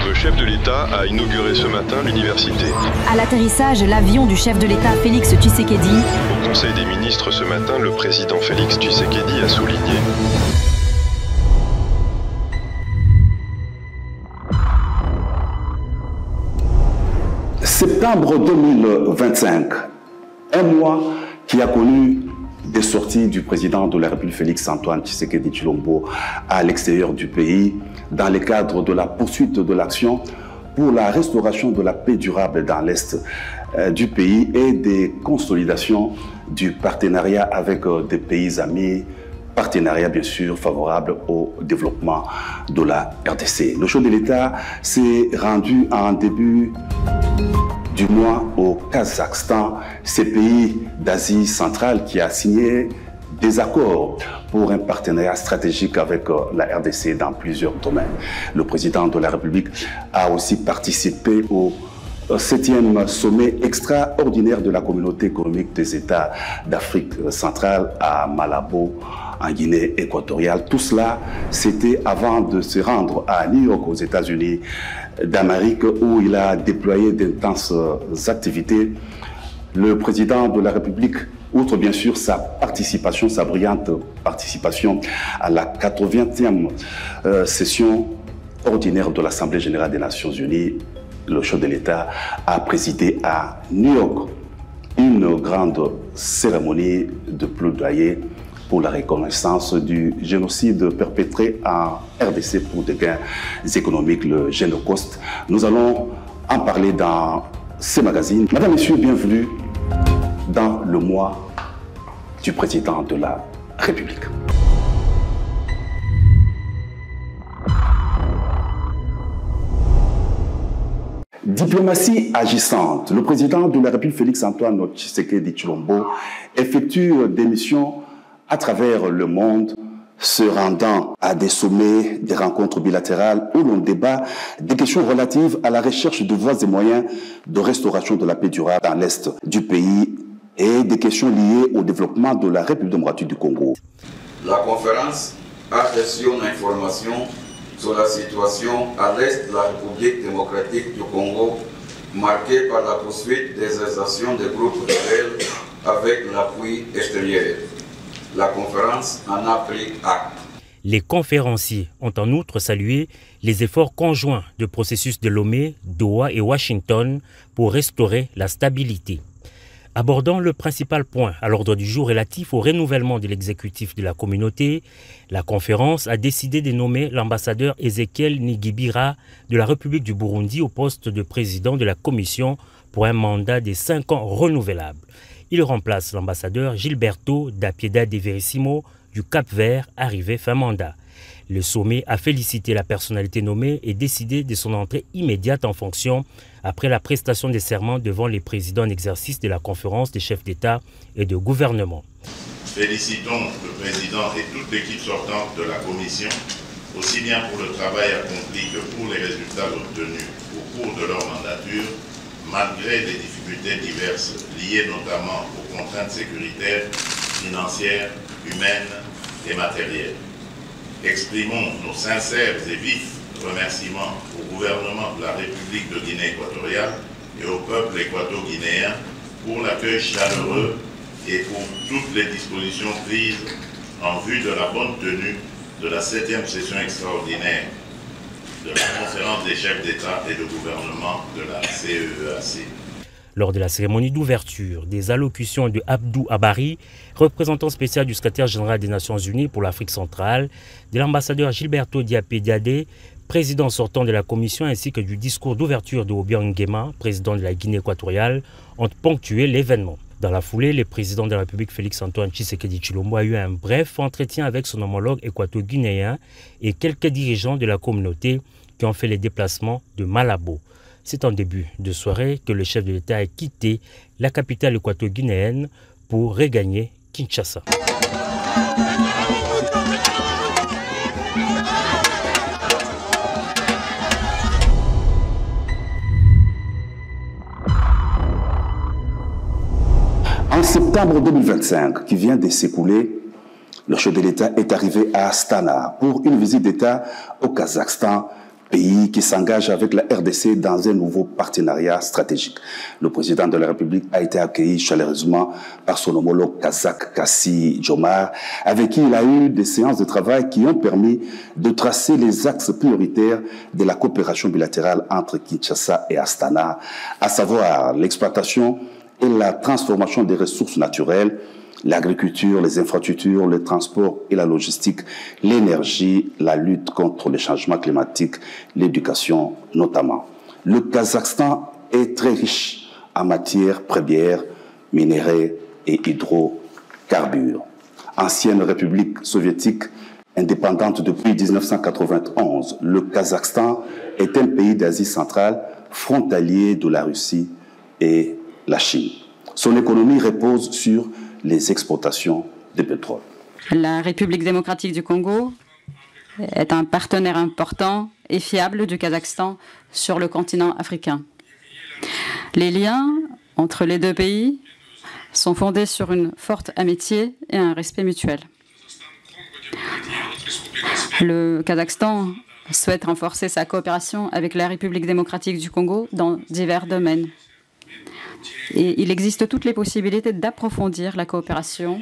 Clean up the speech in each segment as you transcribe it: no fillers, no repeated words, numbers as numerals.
Le chef de l'État a inauguré ce matin l'université. À l'atterrissage, l'avion du chef de l'État Félix Tshisekedi. Au Conseil des ministres ce matin, le président Félix Tshisekedi a souligné. Septembre 2025, un mois qui a connu des sorties du président de la République Félix Antoine Tshisekedi Tshilombo à l'extérieur du pays dans le cadre de la poursuite de l'action pour la restauration de la paix durable dans l'Est du pays et des consolidations du partenariat avec des pays amis, partenariat bien sûr favorable au développement de la RDC. Le chef de l'État s'est rendu en début du mois au Kazakhstan, ce pays d'Asie centrale qui a signé des accords pour un partenariat stratégique avec la RDC dans plusieurs domaines. Le président de la République a aussi participé au 7e sommet extraordinaire de la communauté économique des États d'Afrique centrale à Malabo, en Guinée équatoriale. Tout cela, c'était avant de se rendre à New York, aux États-Unis d'Amérique, où il a déployé d'intenses activités. Le président de la République, outre bien sûr sa participation, sa brillante participation à la 80e session ordinaire de l'Assemblée générale des Nations Unies, le chef de l'État a présidé à New York une grande cérémonie de plaidoyer pour la reconnaissance du génocide perpétré en RDC pour des gains économiques, le Génocost. Nous allons en parler dans ces magazines. Madame, Messieurs, bienvenue dans le mois du président de la République. Diplomatie agissante. Le président de la République, Félix Antoine Tshisekedi Tshilombo, effectue des missions à travers le monde, se rendant à des sommets, des rencontres bilatérales où l'on débat des questions relatives à la recherche de voies et moyens de restauration de la paix durable dans l'Est du pays et des questions liées au développement de la République démocratique du Congo. La conférence a reçu une information sur la situation à l'Est de la République démocratique du Congo, marquée par la poursuite des exactions des groupes rebelles avec l'appui extérieur. La conférence en a pris acte. Les conférenciers ont en outre salué les efforts conjoints de processus de Lomé, Doha et Washington pour restaurer la stabilité. Abordant le principal point à l'ordre du jour relatif au renouvellement de l'exécutif de la communauté, la conférence a décidé de nommer l'ambassadeur Ezekiel Nigibira de la République du Burundi au poste de président de la commission pour un mandat de 5 ans renouvelable. Il remplace l'ambassadeur Gilberto da Piedade Verissimo du Cap-Vert, arrivé fin mandat. Le sommet a félicité la personnalité nommée et décidé de son entrée immédiate en fonction après la prestation des serments devant les présidents en exercice de la conférence des chefs d'État et de gouvernement. Félicitons le président et toute l'équipe sortante de la commission, aussi bien pour le travail accompli que pour les résultats obtenus au cours de leur mandature, malgré les difficultés diverses liées notamment aux contraintes sécuritaires, financières, humaines et matérielles. Exprimons nos sincères et vifs remerciements au gouvernement de la République de Guinée équatoriale et au peuple équato-guinéen pour l'accueil chaleureux et pour toutes les dispositions prises en vue de la bonne tenue de la 7e session extraordinaire de la conférence des chefs d'État et de gouvernement de la CEEAC. Lors de la cérémonie d'ouverture, des allocutions de Abdou Abari, représentant spécial du secrétaire général des Nations Unies pour l'Afrique centrale, de l'ambassadeur Gilberto Diapé-Diadé, président sortant de la commission, ainsi que du discours d'ouverture de Obiang Nguema, président de la Guinée équatoriale, ont ponctué l'événement. Dans la foulée, le président de la République Félix Antoine Tshisekedi Tshilombo a eu un bref entretien avec son homologue équato-guinéen et quelques dirigeants de la communauté qui ont fait les déplacements de Malabo. C'est en début de soirée que le chef de l'État a quitté la capitale équato-guinéenne pour regagner Kinshasa. En septembre 2025, qui vient de s'écouler, le chef de l'État est arrivé à Astana pour une visite d'État au Kazakhstan, pays qui s'engage avec la RDC dans un nouveau partenariat stratégique. Le président de la République a été accueilli chaleureusement par son homologue kazakh Kassi Jomart, avec qui il a eu des séances de travail qui ont permis de tracer les axes prioritaires de la coopération bilatérale entre Kinshasa et Astana, à savoir l'exploitation et la transformation des ressources naturelles, l'agriculture, les infrastructures, le transport et la logistique, l'énergie, la lutte contre le changement climatique, l'éducation notamment. Le Kazakhstan est très riche en matières premières, minéraux et hydrocarbures. Ancienne république soviétique indépendante depuis 1991, le Kazakhstan est un pays d'Asie centrale frontalier de la Russie et la Chine. Son économie repose sur les exportations de pétrole. La République démocratique du Congo est un partenaire important et fiable du Kazakhstan sur le continent africain. Les liens entre les deux pays sont fondés sur une forte amitié et un respect mutuel. Le Kazakhstan souhaite renforcer sa coopération avec la République démocratique du Congo dans divers domaines. Et il existe toutes les possibilités d'approfondir la coopération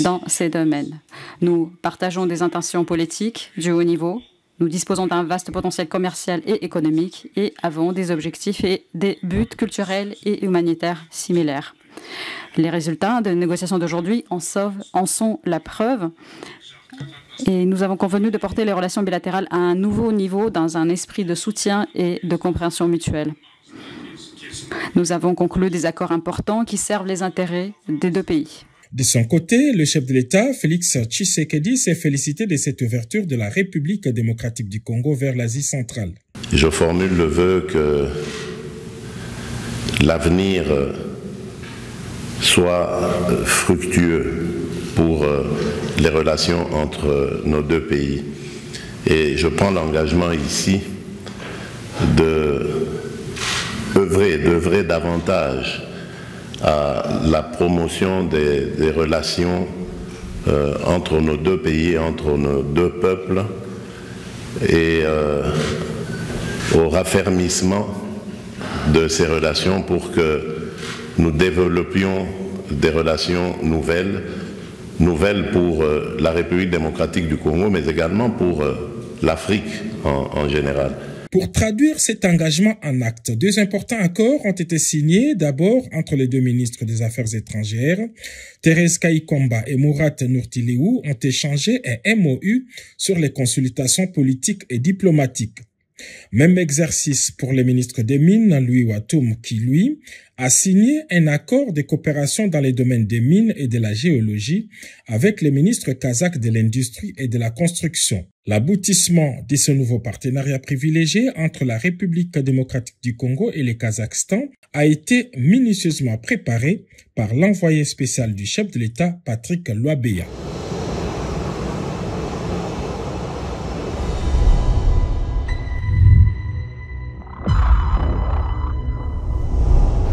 dans ces domaines. Nous partageons des intentions politiques du haut niveau, nous disposons d'un vaste potentiel commercial et économique et avons des objectifs et des buts culturels et humanitaires similaires. Les résultats des négociations d'aujourd'hui en sont la preuve. Et nous avons convenu de porter les relations bilatérales à un nouveau niveau dans un esprit de soutien et de compréhension mutuelle. Nous avons conclu des accords importants qui servent les intérêts des deux pays. De son côté, le chef de l'État, Félix Tshisekedi, s'est félicité de cette ouverture de la République démocratique du Congo vers l'Asie centrale. Je formule le vœu que l'avenir soit fructueux pour les relations entre nos deux pays. Et je prends l'engagement ici d'œuvrer davantage à la promotion des relations entre nos deux pays, entre nos deux peuples et au raffermissement de ces relations pour que nous développions des relations nouvelles pour la République démocratique du Congo, mais également pour l'Afrique en général. Pour traduire cet engagement en actes, deux importants accords ont été signés, d'abord entre les deux ministres des Affaires étrangères. Thérèse Kaikomba et Murat Nurtiliou ont échangé un MOU sur les consultations politiques et diplomatiques. Même exercice pour le ministre des Mines, Louis Watoum, qui, lui, a signé un accord de coopération dans les domaines des mines et de la géologie avec le ministre kazakh de l'Industrie et de la Construction. L'aboutissement de ce nouveau partenariat privilégié entre la République démocratique du Congo et le Kazakhstan a été minutieusement préparé par l'envoyé spécial du chef de l'État, Patrick Loabeya.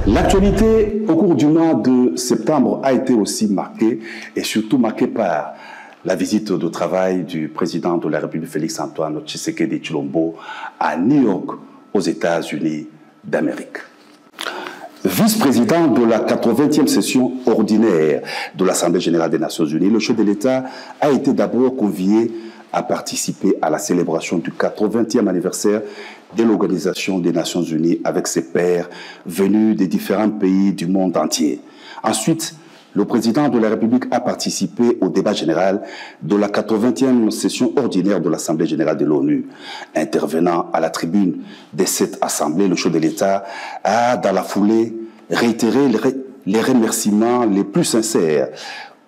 L'actualité au cours du mois de septembre a été aussi marquée et surtout marquée par la visite de travail du président de la République Félix-Antoine Tshisekedi Tshilombo à New York, aux États-Unis d'Amérique. Vice-président de la 80e session ordinaire de l'Assemblée générale des Nations unies, le chef de l'État a été d'abord convié à participer à la célébration du 80e anniversaire de l'Organisation des Nations Unies avec ses pairs venus des différents pays du monde entier. Ensuite, le président de la République a participé au débat général de la 80e session ordinaire de l'Assemblée générale de l'ONU. Intervenant à la tribune de cette assemblée, le chef de l'État a, dans la foulée, réitéré les remerciements les plus sincères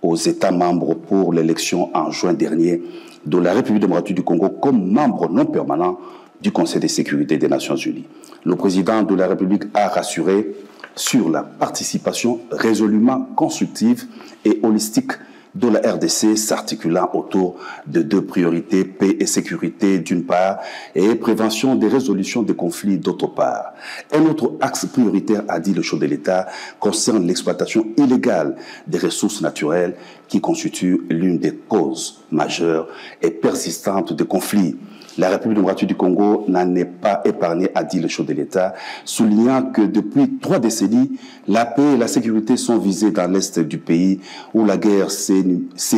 aux États membres pour l'élection en juin dernier de la République démocratique du Congo comme membre non permanent du Conseil de sécurité des Nations Unies. Le président de la République a rassuré sur la participation résolument constructive et holistique de la RDC s'articulant autour de deux priorités, paix et sécurité d'une part et prévention des résolutions des conflits d'autre part. Un autre axe prioritaire, a dit le chef de l'État, concerne l'exploitation illégale des ressources naturelles qui constitue l'une des causes majeures et persistantes des conflits. La République démocratique du Congo n'en est pas épargnée, a dit le chef de l'État, soulignant que depuis 3 décennies, la paix et la sécurité sont visées dans l'est du pays, où la guerre s'est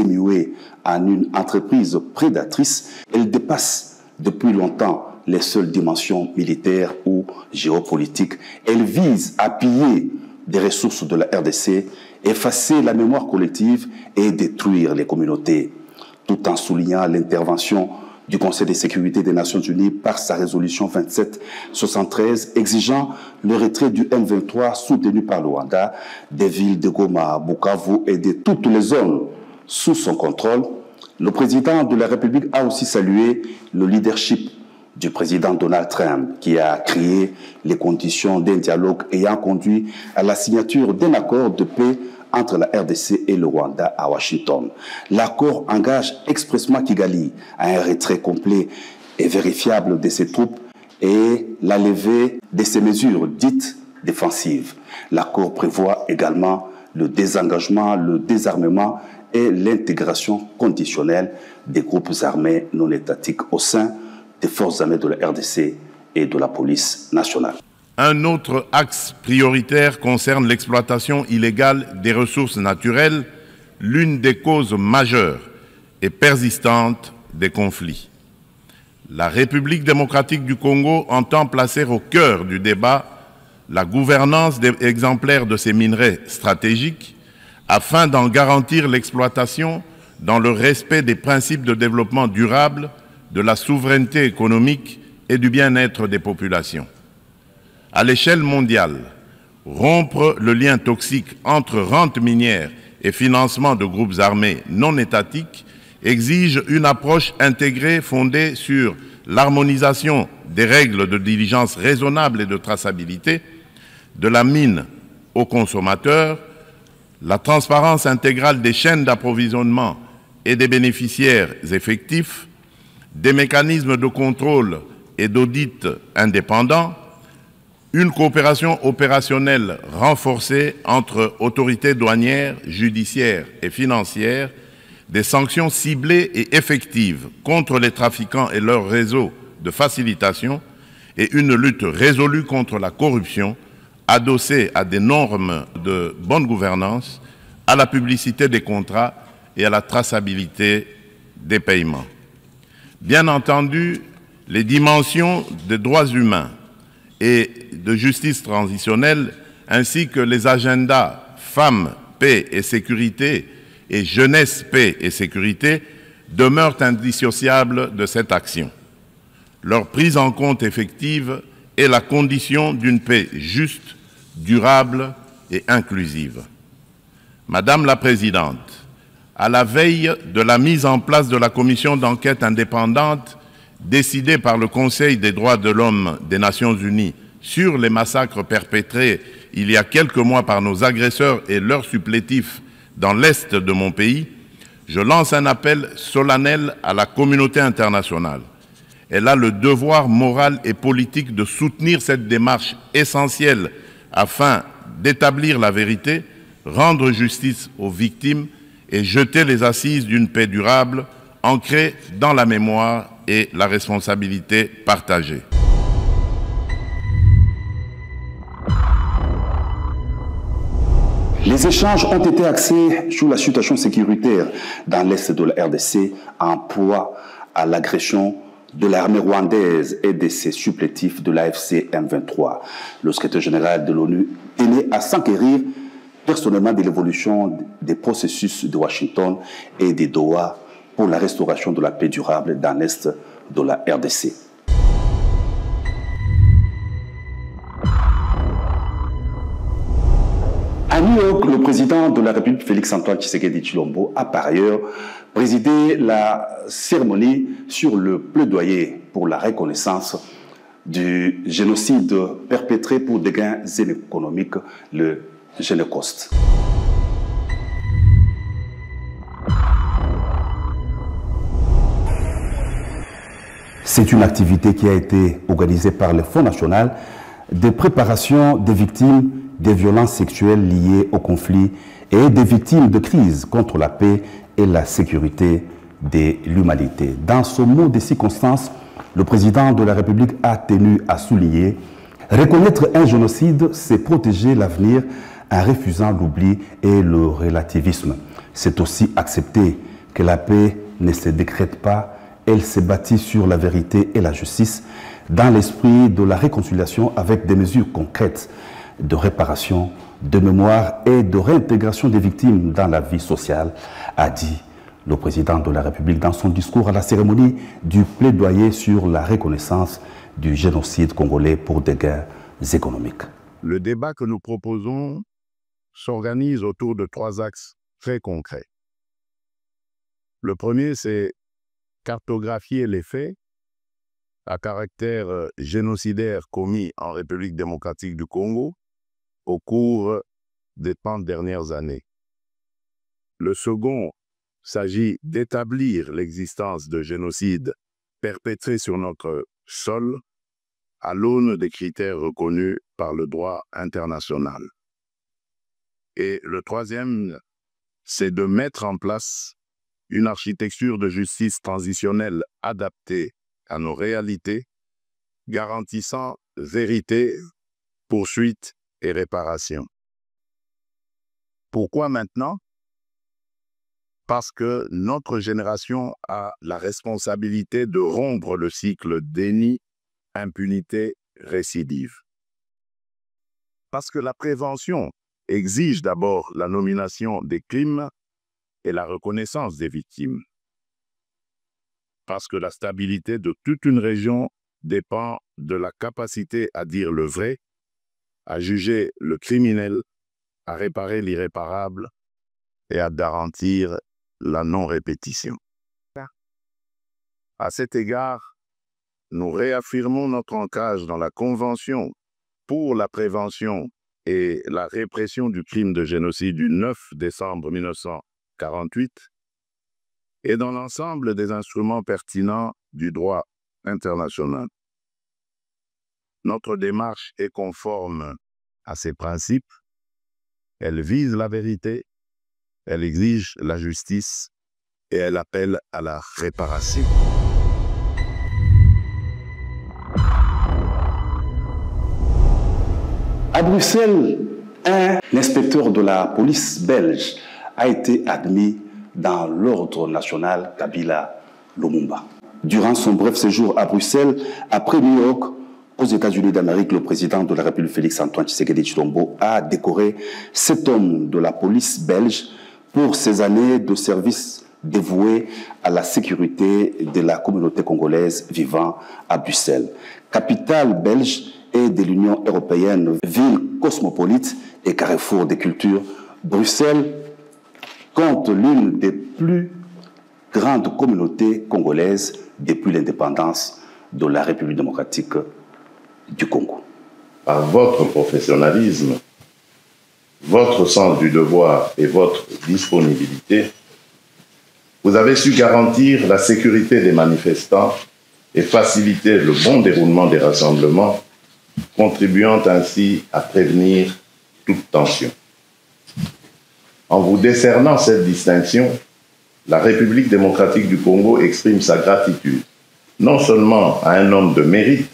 muée en une entreprise prédatrice. Elle dépasse depuis longtemps les seules dimensions militaires ou géopolitiques. Elle vise à piller des ressources de la RDC, effacer la mémoire collective et détruire les communautés, tout en soulignant l'intervention du Conseil de sécurité des Nations Unies par sa résolution 2773 exigeant le retrait du M23 soutenu par le Rwanda des villes de Goma, Bukavu et de toutes les zones sous son contrôle. Le président de la République a aussi salué le leadership du président Donald Trump qui a créé les conditions d'un dialogue ayant conduit à la signature d'un accord de paix entre la RDC et le Rwanda à Washington. L'accord engage expressément Kigali à un retrait complet et vérifiable de ses troupes et la levée de ses mesures dites défensives. L'accord prévoit également le désengagement, le désarmement et l'intégration conditionnelle des groupes armés non étatiques au sein des forces armées de la RDC et de la police nationale. Un autre axe prioritaire concerne l'exploitation illégale des ressources naturelles, l'une des causes majeures et persistantes des conflits. La République démocratique du Congo entend placer au cœur du débat la gouvernance exemplaire de ces minerais stratégiques afin d'en garantir l'exploitation dans le respect des principes de développement durable, de la souveraineté économique et du bien-être des populations. À l'échelle mondiale, rompre le lien toxique entre rente minière et financement de groupes armés non étatiques exige une approche intégrée fondée sur l'harmonisation des règles de diligence raisonnable et de traçabilité, de la mine aux consommateurs, la transparence intégrale des chaînes d'approvisionnement et des bénéficiaires effectifs, des mécanismes de contrôle et d'audit indépendants, une coopération opérationnelle renforcée entre autorités douanières, judiciaires et financières, des sanctions ciblées et effectives contre les trafiquants et leurs réseaux de facilitation et une lutte résolue contre la corruption adossée à des normes de bonne gouvernance, à la publicité des contrats et à la traçabilité des paiements. Bien entendu, les dimensions des droits humains et de justice transitionnelle, ainsi que les agendas femmes, paix et sécurité et jeunesse, paix et sécurité, demeurent indissociables de cette action. Leur prise en compte effective est la condition d'une paix juste, durable et inclusive. Madame la Présidente, à la veille de la mise en place de la commission d'enquête indépendante décidée par le Conseil des droits de l'homme des Nations Unies sur les massacres perpétrés il y a quelques mois par nos agresseurs et leurs supplétifs dans l'est de mon pays, je lance un appel solennel à la communauté internationale. Elle a le devoir moral et politique de soutenir cette démarche essentielle afin d'établir la vérité, rendre justice aux victimes et jeter les assises d'une paix durable ancrée dans la mémoire et la responsabilité partagée. Les échanges ont été axés sur la situation sécuritaire dans l'est de la RDC en proie à l'agression de l'armée rwandaise et de ses supplétifs de l'AFC M23. Le secrétaire général de l'ONU tenait à s'enquérir personnellement de l'évolution des processus de Washington et de Doha pour la restauration de la paix durable dans l'est de la RDC. À New York, le président de la République, Félix-Antoine Tshisekedi Tshilombo, a par ailleurs présidé la cérémonie sur le plaidoyer pour la reconnaissance du génocide perpétré pour des gains économiques, le Génocost. C'est une activité qui a été organisée par le Fonds national de préparation des victimes des violences sexuelles liées au conflit et des victimes de crises contre la paix et la sécurité de l'humanité. Dans ce mot de circonstances, le président de la République a tenu à souligner: reconnaître un génocide, c'est protéger l'avenir en refusant l'oubli et le relativisme. C'est aussi accepter que la paix ne se décrète pas, elle se bâtit sur la vérité et la justice, dans l'esprit de la réconciliation avec des mesures concrètes de réparation, de mémoire et de réintégration des victimes dans la vie sociale, a dit le président de la République dans son discours à la cérémonie du plaidoyer sur la reconnaissance du génocide congolais pour des guerres économiques. Le débat que nous proposons s'organise autour de 3 axes très concrets. Le premier, c'est cartographier les faits à caractère génocidaire commis en République démocratique du Congo au cours des 30 dernières années. Le second s'agit d'établir l'existence de génocides perpétrés sur notre sol à l'aune des critères reconnus par le droit international. Et le troisième, c'est de mettre en place une architecture de justice transitionnelle adaptée à nos réalités, garantissant vérité, poursuite et réparation. Pourquoi maintenant? Parce que notre génération a la responsabilité de rompre le cycle déni, impunité, récidive. Parce que la prévention exige d'abord la nomination des crimes et la reconnaissance des victimes. Parce que la stabilité de toute une région dépend de la capacité à dire le vrai, à juger le criminel, à réparer l'irréparable et à garantir la non-répétition. À cet égard, nous réaffirmons notre ancrage dans la Convention pour la prévention et la répression du crime de génocide du 9 décembre 1948 et dans l'ensemble des instruments pertinents du droit international. Notre démarche est conforme à ces principes. Elle vise la vérité, elle exige la justice et elle appelle à la réparation. À Bruxelles, un inspecteur de la police belge a été admis dans l'ordre national Kabila Lumumba. Durant son bref séjour à Bruxelles, après New York, aux États-Unis d'Amérique, le président de la République, Félix-Antoine Tshisekedi Tshilombo, a décoré cet homme de la police belge pour ses années de service dévouées à la sécurité de la communauté congolaise vivant à Bruxelles. Capitale belge et de l'Union européenne, ville cosmopolite et carrefour des cultures, Bruxelles compte l'une des plus grandes communautés congolaises depuis l'indépendance de la République démocratique du Congo. Par votre professionnalisme, votre sens du devoir et votre disponibilité, vous avez su garantir la sécurité des manifestants et faciliter le bon déroulement des rassemblements, contribuant ainsi à prévenir toute tension. En vous décernant cette distinction, la République démocratique du Congo exprime sa gratitude, non seulement à un homme de mérite,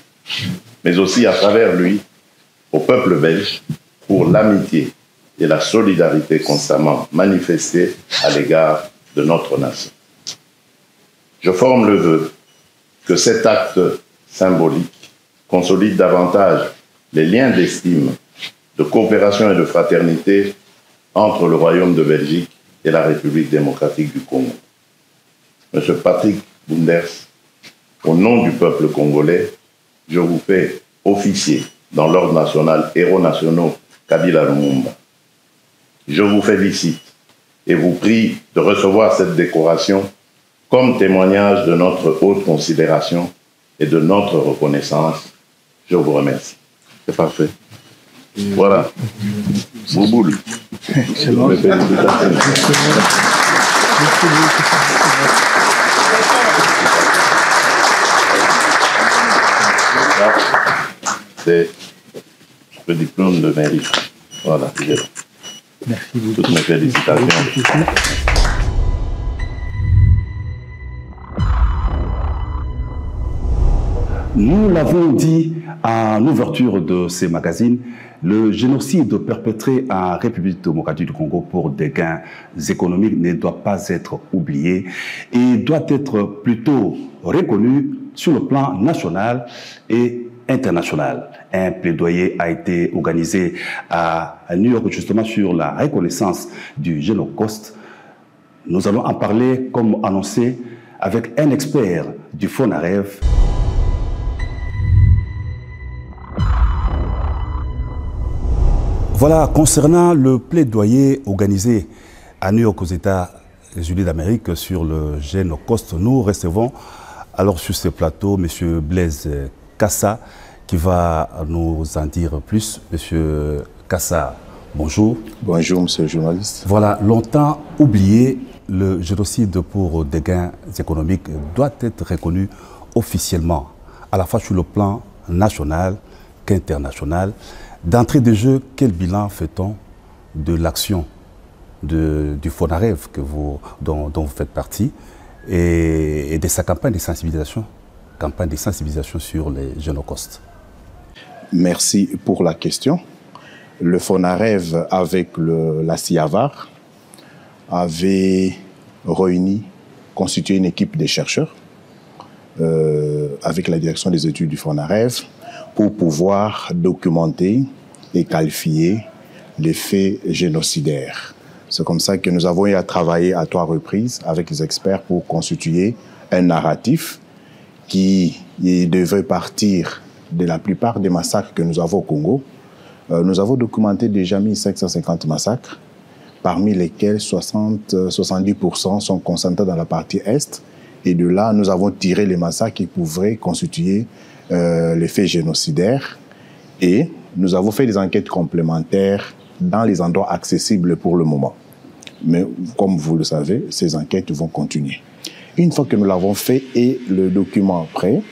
mais aussi à travers lui, au peuple belge, pour l'amitié et la solidarité constamment manifestée à l'égard de notre nation. Je forme le vœu que cet acte symbolique consolide davantage les liens d'estime, de coopération et de fraternité entre le Royaume de Belgique et la République démocratique du Congo. Monsieur Patrick Bounders, au nom du peuple congolais, je vous fais officier dans l'ordre national Héros nationaux Kabila Lumumba. Je vous félicite et vous prie de recevoir cette décoration comme témoignage de notre haute considération et de notre reconnaissance. Je vous remercie. C'est parfait. Voilà. Bouboule. Excellent. C'est le diplôme de mérite. Voilà. Merci beaucoup. Toutes mes félicitations. Nous l'avons dit en ouverture de ces magazines, le génocide perpétré en République démocratique du Congo pour des gains économiques ne doit pas être oublié et doit être plutôt reconnu sur le plan national et international. Un plaidoyer a été organisé à New York justement sur la reconnaissance du Génocide. Nous allons en parler, comme annoncé, avec un expert du FONAREV. Voilà, concernant le plaidoyer organisé à New York aux États-Unis d'Amérique sur le Génocide, nous recevons alors sur ce plateau M. Blaise Kassa qui va nous en dire plus. M. Kassa, bonjour. Bonjour, monsieur le journaliste. Voilà, longtemps oublié, le génocide pour des gains économiques doit être reconnu officiellement, à la fois sur le plan national qu'international. D'entrée de jeu, quel bilan fait-on de l'action du FONAREV dont vous faites partie et de sa campagne de sensibilisation sur les génocides? Merci pour la question. Le FONAREV avec la CIAVAR avait constitué une équipe de chercheurs avec la direction des études du FONAREV pour pouvoir documenter et qualifier les faits génocidaires. C'est comme ça que nous avons eu à travailler à 3 reprises avec les experts pour constituer un narratif qui devait partir de la plupart des massacres que nous avons au Congo. Nous avons documenté déjà 1550 massacres, parmi lesquels 70% sont concentrés dans la partie Est. Et de là, nous avons tiré les massacres qui pouvaient constituer les faits génocidaires. Et nous avons fait des enquêtes complémentaires dans les endroits accessibles pour le moment. Mais comme vous le savez, ces enquêtes vont continuer. Une fois que nous l'avons fait et le document prêt,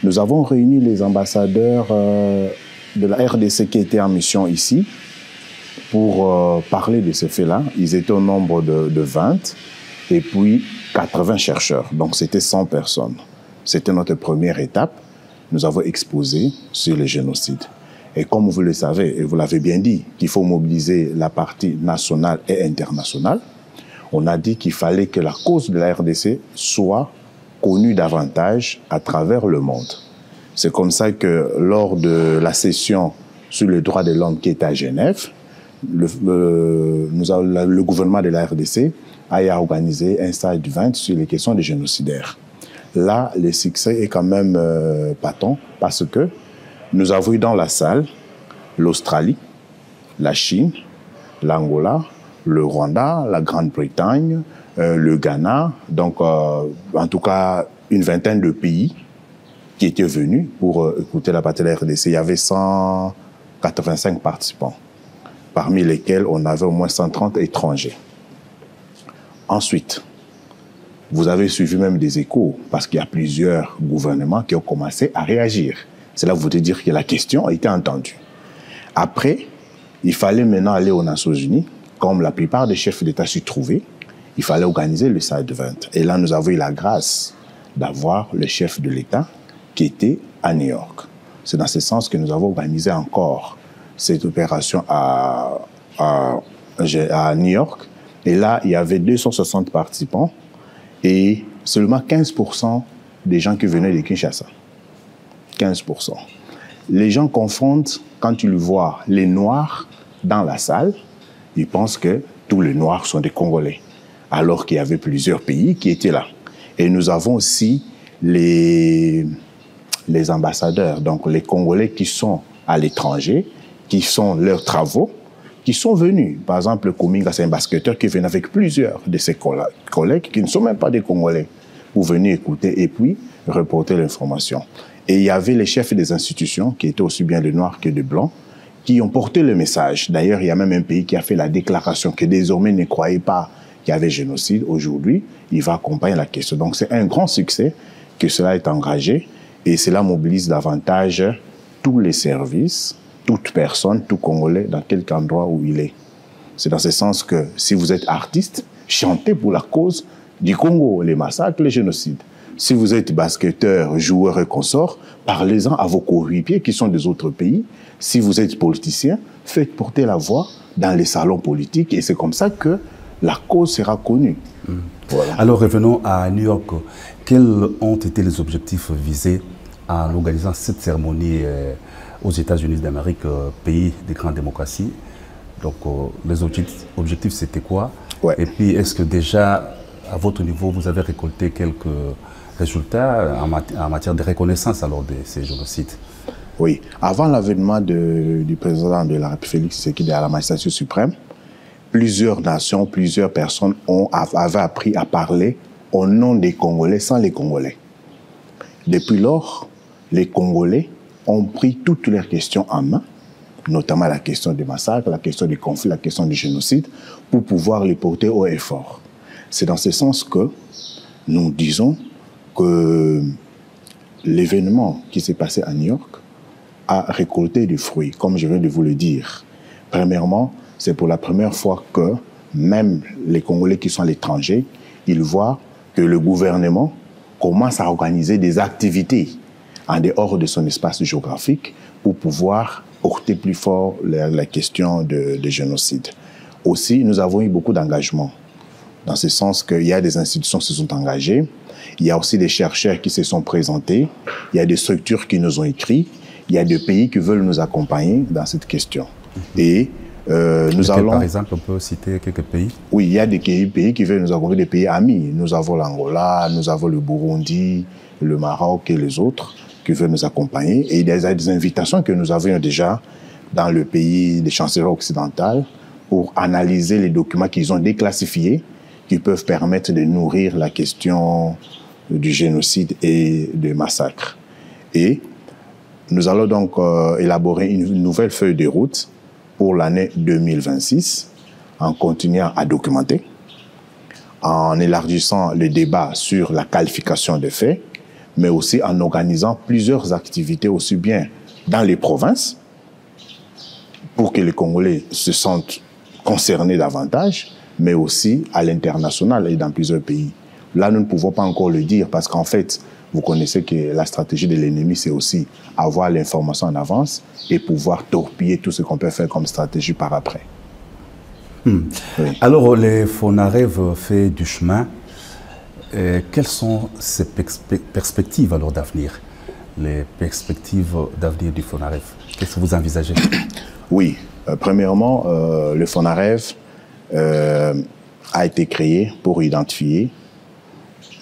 nous avons réuni les ambassadeurs de la RDC qui étaient en mission ici pour parler de ces faits-là. Ils étaient au nombre de 20 et puis 80 chercheurs. Donc c'était 100 personnes. C'était notre première étape. Nous avons exposé sur les génocides. Et comme vous le savez, et vous l'avez bien dit, qu'il faut mobiliser la partie nationale et internationale, on a dit qu'il fallait que la cause de la RDC soit connue davantage à travers le monde. C'est comme ça que lors de la session sur les droits de l'homme qui est à Genève, le gouvernement de la RDC a organisé un stage du 20 sur les questions des génocidaires. Là, le succès est quand même patent parce que nous avons eu dans la salle l'Australie, la Chine, l'Angola, le Rwanda, la Grande-Bretagne, le Ghana, donc en tout cas une vingtaine de pays qui étaient venus pour écouter la partie de la RDC. Il y avait 185 participants, parmi lesquels on avait au moins 130 étrangers. Ensuite, vous avez suivi même des échos, parce qu'il y a plusieurs gouvernements qui ont commencé à réagir. Cela veut dire que la question a été entendue. Après, il fallait maintenant aller aux Nations Unies, comme la plupart des chefs d'État s'y trouvaient. Il fallait organiser le Side 20. Et là, nous avons eu la grâce d'avoir le chef de l'État qui était à New York. C'est dans ce sens que nous avons organisé encore cette opération à New York. Et là, il y avait 260 participants et seulement 15% des gens qui venaient de Kinshasa. 15%. Les gens confondent, quand ils voient les Noirs dans la salle, ils pensent que tous les Noirs sont des Congolais, alors qu'il y avait plusieurs pays qui étaient là. Et nous avons aussi les ambassadeurs, donc les Congolais qui sont à l'étranger, qui sont leurs travaux, qui sont venus. Par exemple, le Kominga, c'est un basketteur qui vient avec plusieurs de ses collègues qui ne sont même pas des Congolais pour venir écouter et puis reporter l'information. Et il y avait les chefs des institutions, qui étaient aussi bien de noirs que de blancs, qui ont porté le message. D'ailleurs, il y a même un pays qui a fait la déclaration que désormais ne croyait pas qu'il y avait génocide. Aujourd'hui, il va accompagner la question. Donc c'est un grand succès que cela est engagé et cela mobilise davantage tous les services, toute personne, tout Congolais, dans quelque endroit où il est. C'est dans ce sens que si vous êtes artiste, chantez pour la cause du Congo, les massacres, les génocides. Si vous êtes basketteur, joueur et consort, parlez-en à vos coéquipiers qui sont des autres pays. Si vous êtes politicien, faites porter la voix dans les salons politiques et c'est comme ça que la cause sera connue. Voilà. Alors revenons à New York. Quels ont été les objectifs visés en organisant cette cérémonie aux États-Unis d'Amérique, pays de grande démocratie? Donc les objectifs c'était quoi? Et puis est-ce que déjà à votre niveau vous avez récolté quelques résultats en matière de reconnaissance alors de ces génocides? Oui, avant l'avènement du président de la République Félix Tshisekedi à la magistrature suprême, plusieurs nations, plusieurs personnes avaient appris à parler au nom des Congolais sans les Congolais. Depuis lors, les Congolais ont pris toutes leurs questions en main, notamment la question des massacres, la question des conflits, la question du génocide, pour pouvoir les porter haut et fort. C'est dans ce sens que nous disons que l'événement qui s'est passé à New York a récolté des fruits, comme je viens de vous le dire. Premièrement, c'est pour la première fois que même les Congolais qui sont à l'étranger, ils voient que le gouvernement commence à organiser des activités en dehors de son espace géographique pour pouvoir porter plus fort la question de génocide. Aussi, nous avons eu beaucoup d'engagement, dans ce sens qu'il y a des institutions qui se sont engagées, il y a aussi des chercheurs qui se sont présentés, il y a des structures qui nous ont écrit, il y a des pays qui veulent nous accompagner dans cette question. Et nous allons... Par exemple, on peut citer quelques pays? Oui, il y a des pays qui veulent nous accompagner, des pays amis. Nous avons l'Angola, nous avons le Burundi, le Maroc et les autres qui veulent nous accompagner. Et il y a des invitations que nous avions déjà dans le pays des chancelleries occidentales pour analyser les documents qu'ils ont déclassifiés qui peuvent permettre de nourrir la question du génocide et des massacres. Et nous allons donc élaborer une nouvelle feuille de route pour l'année 2026, en continuant à documenter, en élargissant le débat sur la qualification des faits, mais aussi en organisant plusieurs activités aussi bien dans les provinces, pour que les Congolais se sentent concernés davantage, mais aussi à l'international et dans plusieurs pays. Là, nous ne pouvons pas encore le dire parce qu'en fait, vous connaissez que la stratégie de l'ennemi, c'est aussi avoir l'information en avance et pouvoir torpiller tout ce qu'on peut faire comme stratégie par après. Oui. Alors, les FONAREV fait du chemin. Quelles sont ces perspectives alors d'avenir? Les perspectives d'avenir du FONAREV, qu'est-ce que vous envisagez? Oui, premièrement, le FONAREV a été créé pour identifier,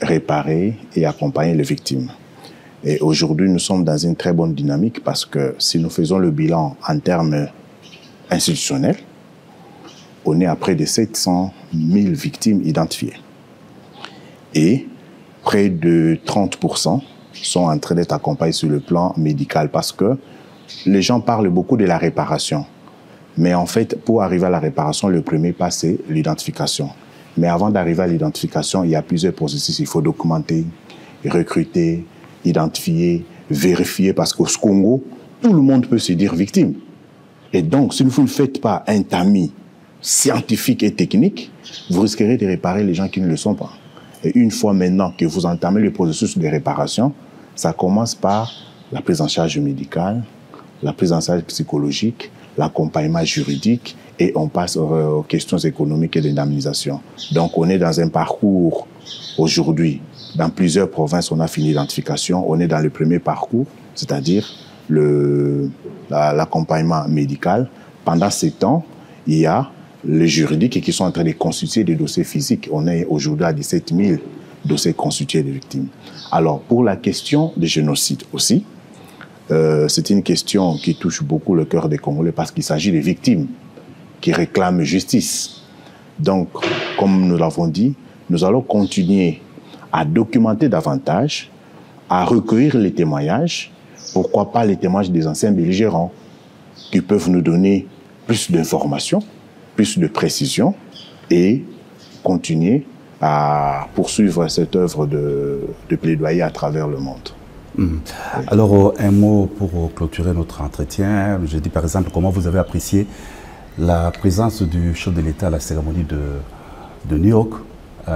réparer et accompagner les victimes. Et aujourd'hui, nous sommes dans une très bonne dynamique parce que si nous faisons le bilan en termes institutionnels, on est à près de 700 000 victimes identifiées. Et près de 30% sont en train d'être accompagnés sur le plan médical parce que les gens parlent beaucoup de la réparation. Mais en fait, pour arriver à la réparation, le premier pas, c'est l'identification. Mais avant d'arriver à l'identification, il y a plusieurs processus. Il faut documenter, recruter, identifier, vérifier, parce qu'au Congo, tout le monde peut se dire victime. Et donc, si vous ne faites pas un tamis scientifique et technique, vous risquerez de réparer les gens qui ne le sont pas. Et une fois maintenant que vous entamez le processus de réparation, ça commence par la prise en charge médicale, la prise en charge psychologique, l'accompagnement juridique, et on passe aux questions économiques et d'indemnisation. Donc, on est dans un parcours aujourd'hui. Dans plusieurs provinces, on a fini l'identification. On est dans le premier parcours, c'est-à-dire l'accompagnement médical. Pendant ce temps, il y a les juridiques qui sont en train de constituer des dossiers physiques. On est aujourd'hui à 17 000 dossiers constitués de victimes. Alors, pour la question du génocide aussi, c'est une question qui touche beaucoup le cœur des Congolais parce qu'il s'agit des victimes qui réclament justice. Donc, comme nous l'avons dit, nous allons continuer à documenter davantage, à recueillir les témoignages, pourquoi pas les témoignages des anciens belligérants, qui peuvent nous donner plus d'informations, plus de précision, et continuer à poursuivre cette œuvre de plaidoyer à travers le monde. Alors, un mot pour clôturer notre entretien. Je dis par exemple, comment vous avez apprécié la présence du chef de l'État à la cérémonie de New York,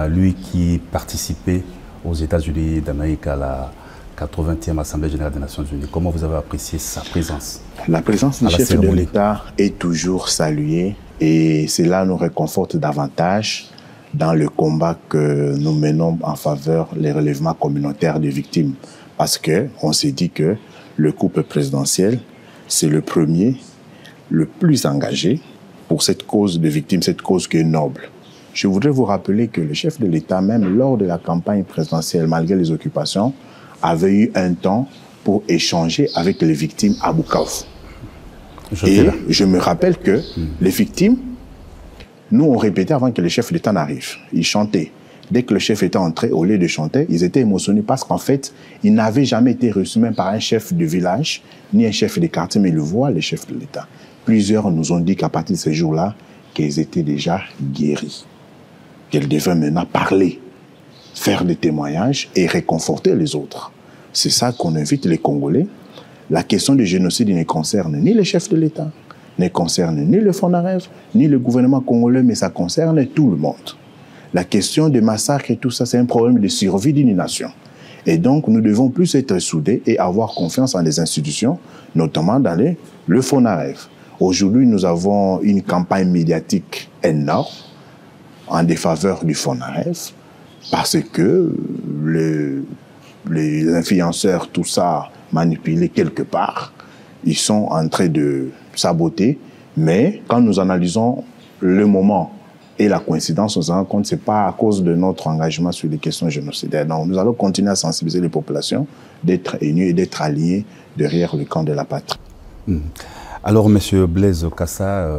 lui qui participait aux États-Unis d'Amérique à la 80e Assemblée générale des Nations Unies. Comment vous avez apprécié sa présence? La présence du chef de l'État est toujours saluée et cela nous réconforte davantage dans le combat que nous menons en faveur des relèvements communautaires des victimes. Parce qu'on s'est dit que le couple présidentiel, c'est le premier, le plus engagé pour cette cause de victimes, cette cause qui est noble. Je voudrais vous rappeler que le chef de l'État, même lors de la campagne présidentielle, malgré les occupations, avait eu un temps pour échanger avec les victimes à Bukavu. Et je me rappelle que les victimes, nous on répétait avant que le chef d'État n'arrive. Ils chantaient. Dès que le chef était entré, au lieu de chanter, ils étaient émotionnés parce qu'en fait, ils n'avaient jamais été reçus même par un chef de village, ni un chef de quartier, mais le voit, le chef de l'État. Plusieurs nous ont dit qu'à partir de ce jour-là, qu'ils étaient déjà guéris. Qu'ils devaient maintenant parler, faire des témoignages et réconforter les autres. C'est ça qu'on invite les Congolais. La question du génocide ne concerne ni les chefs de l'État, ne concerne ni le FONAREV, ni le gouvernement congolais, mais ça concerne tout le monde. La question des massacres et tout ça, c'est un problème de survie d'une nation. Et donc, nous devons plus être soudés et avoir confiance en les institutions, notamment dans le FONAREV. Aujourd'hui, nous avons une campagne médiatique énorme en défaveur du FONAREV parce que les influenceurs, tout ça, manipulés quelque part, ils sont en train de saboter. Mais quand nous analysons le moment et la coïncidence, on se rend compte que ce n'est pas à cause de notre engagement sur les questions génocidaires. Non, nous allons continuer à sensibiliser les populations, d'être unis et d'être alliés derrière le camp de la patrie. Alors, M. Blaise Kassa,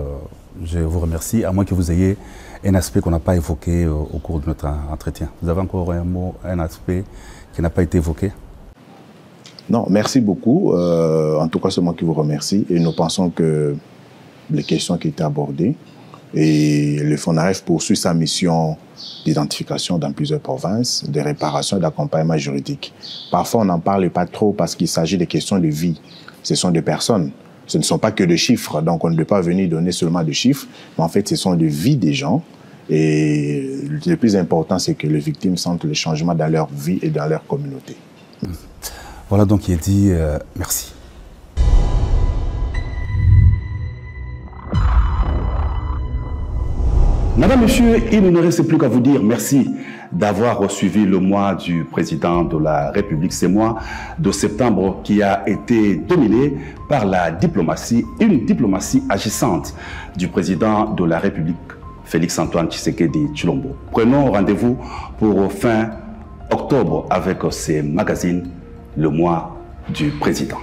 je vous remercie, à moins que vous ayez un aspect qu'on n'a pas évoqué au cours de notre entretien. Vous avez encore un mot, un aspect qui n'a pas été évoqué? Non, merci beaucoup. En tout cas, c'est moi qui vous remercie. Et nous pensons que les questions qui étaient abordées, et le FONAREV poursuit sa mission d'identification dans plusieurs provinces, de réparation et d'accompagnement juridique. Parfois, on n'en parle pas trop parce qu'il s'agit de questions de vie. Ce sont des personnes. Ce ne sont pas que des chiffres. Donc, on ne peut pas venir donner seulement des chiffres. Mais en fait, ce sont des vies des gens. Et le plus important, c'est que les victimes sentent le changement dans leur vie et dans leur communauté. Voilà donc il est dit merci. Madame, Monsieur, il ne reste plus qu'à vous dire merci d'avoir suivi le mois du président de la République. Ce mois de septembre qui a été dominé par la diplomatie, une diplomatie agissante du président de la République, Félix Antoine Tshisekedi Tshilombo. Prenons rendez-vous pour fin octobre avec ces magazines, le mois du président.